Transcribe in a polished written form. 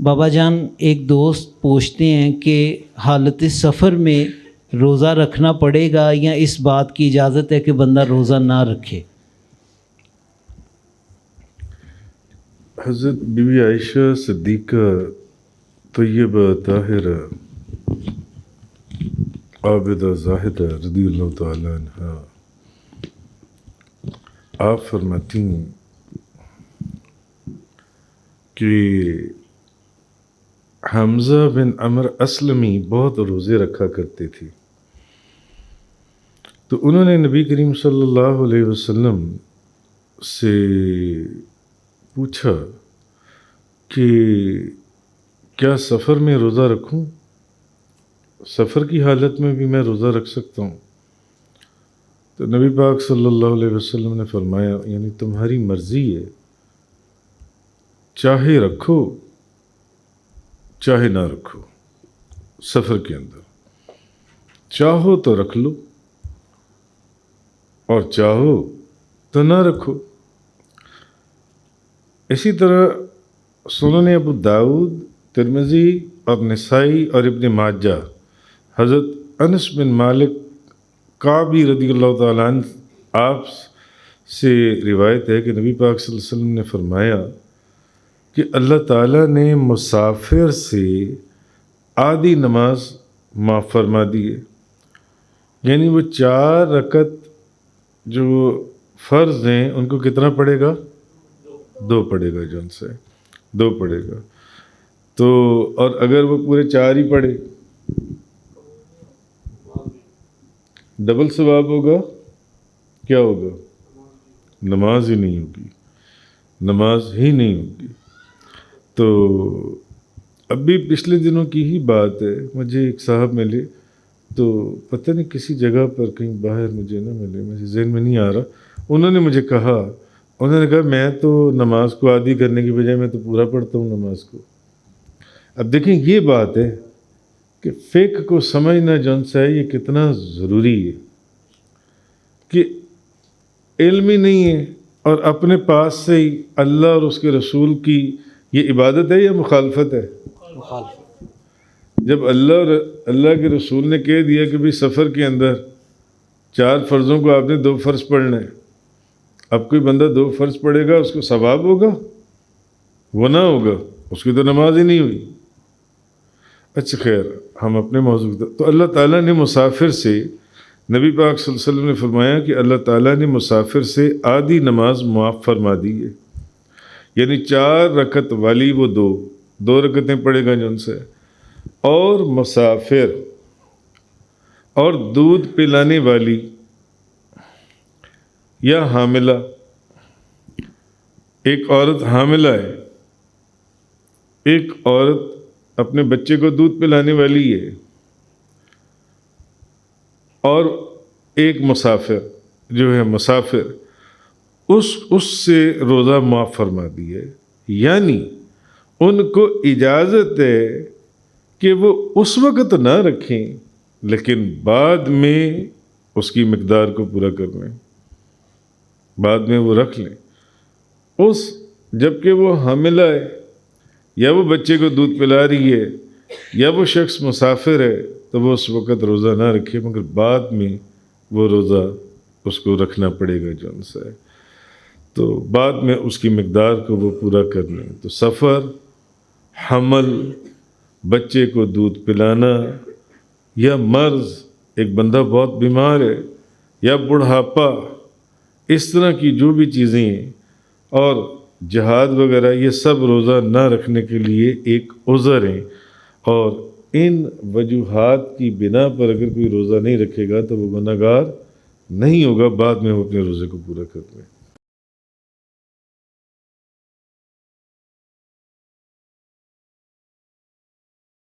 بابا جان ایک دوست پوچھتے ہیں کہ حالت سفر میں روزہ رکھنا پڑے گا یا اس بات کی اجازت ہے کہ بندہ روزہ نہ رکھے؟ حضرت بی بی عائشہ صدیقہ طیبہ طاہرہ عابدہ زاہدہ رضی اللہ تعالیٰ عنہا آپ فرماتی ہیں کہ حمزہ بن عمر اسلمی بہت روزے رکھا کرتے تھے، تو انہوں نے نبی کریم صلی اللہ علیہ وسلم سے پوچھا کہ کیا سفر میں روزہ رکھوں؟ سفر کی حالت میں بھی میں روزہ رکھ سکتا ہوں؟ تو نبی پاک صلی اللہ علیہ وسلم نے فرمایا یعنی تمہاری مرضی ہے، چاہے رکھو چاہے نہ رکھو، سفر کے اندر چاہو تو رکھ لو اور چاہو تو نہ رکھو۔ اسی طرح سنن ابو داؤد، ترمذی اور نسائی اور ابن ماجہ حضرت انس بن مالک کعبی رضی اللہ تعالیٰ عنہ آپ سے روایت ہے کہ نبی پاک صلی اللہ علیہ وسلم نے فرمایا کہ اللہ تعالیٰ نے مسافر سے آدھی نماز معاف فرما دی ہے، یعنی وہ 4 رکعت جو فرض ہیں ان کو کتنا پڑے گا؟ 2 پڑے گا، جو ان سے 2 پڑے گا۔ تو اور اگر وہ پورے 4 ہی پڑھے ڈبل ثواب ہوگا، کیا ہوگا؟ نماز ہی نہیں ہوگی، نماز ہی نہیں ہوگی۔ تو ابھی پچھلے دنوں کی ہی بات ہے، مجھے ایک صاحب ملے، تو پتہ نہیں کسی جگہ پر کہیں باہر مجھے نہ ملے، مجھے ذہن میں نہیں آ رہا، انہوں نے مجھے کہا، انہوں نے کہا میں تو نماز کو آدھی کرنے کی بجائے میں تو پورا پڑھتا ہوں نماز کو۔ اب دیکھیں یہ بات ہے کہ فقہ کو سمجھنا جون سا ہے یہ کتنا ضروری ہے کہ علم ہی نہیں ہے اور اپنے پاس سے ہی اللہ اور اس کے رسول کی یہ عبادت ہے یا مخالفت ہے؟ مخالفت۔ جب اللہ کے رسول نے کہہ دیا کہ بھی سفر کے اندر 4 فرضوں کو آپ نے 2 فرض پڑھنا ہے، اب کوئی بندہ 2 فرض پڑھے گا اس کو ثواب ہوگا؟ وہ نہ ہوگا، اس کی تو نماز ہی نہیں ہوئی۔ اچھا خیر، ہم اپنے موضوع تو اللہ تعالیٰ نے مسافر سے، نبی پاک صلی اللہ علیہ وسلم نے فرمایا کہ اللہ تعالیٰ نے مسافر سے آدھی نماز معاف فرما دی ہے، یعنی 4 رکعت والی وہ 2 رکعتیں پڑھے گا جن سے، اور مسافر اور دودھ پلانے والی یا حاملہ، ایک عورت حاملہ ہے، ایک عورت اپنے بچے کو دودھ پلانے والی ہے، اور ایک مسافر جو ہے مسافر، اس سے روزہ معاف فرما دی ہے، یعنی ان کو اجازت ہے کہ وہ اس وقت نہ رکھیں لیکن بعد میں اس کی مقدار کو پورا کر لیں، بعد میں وہ رکھ لیں۔ جبکہ وہ حاملہ ہے یا وہ بچے کو دودھ پلا رہی ہے یا وہ شخص مسافر ہے تو وہ اس وقت روزہ نہ رکھے، مگر بعد میں وہ روزہ اس کو رکھنا پڑے گا جو ان سے ہے، تو بعد میں اس کی مقدار کو وہ پورا کر لیں۔ تو سفر، حمل، بچے کو دودھ پلانا، یا مرض، ایک بندہ بہت بیمار ہے، یا بڑھاپا، اس طرح کی جو بھی چیزیں ہیں، اور جہاد وغیرہ، یہ سب روزہ نہ رکھنے کے لیے ایک عذر ہیں، اور ان وجوہات کی بنا پر اگر کوئی روزہ نہیں رکھے گا تو وہ گنہگار نہیں ہوگا، بعد میں وہ اپنے روزے کو پورا کر لیں۔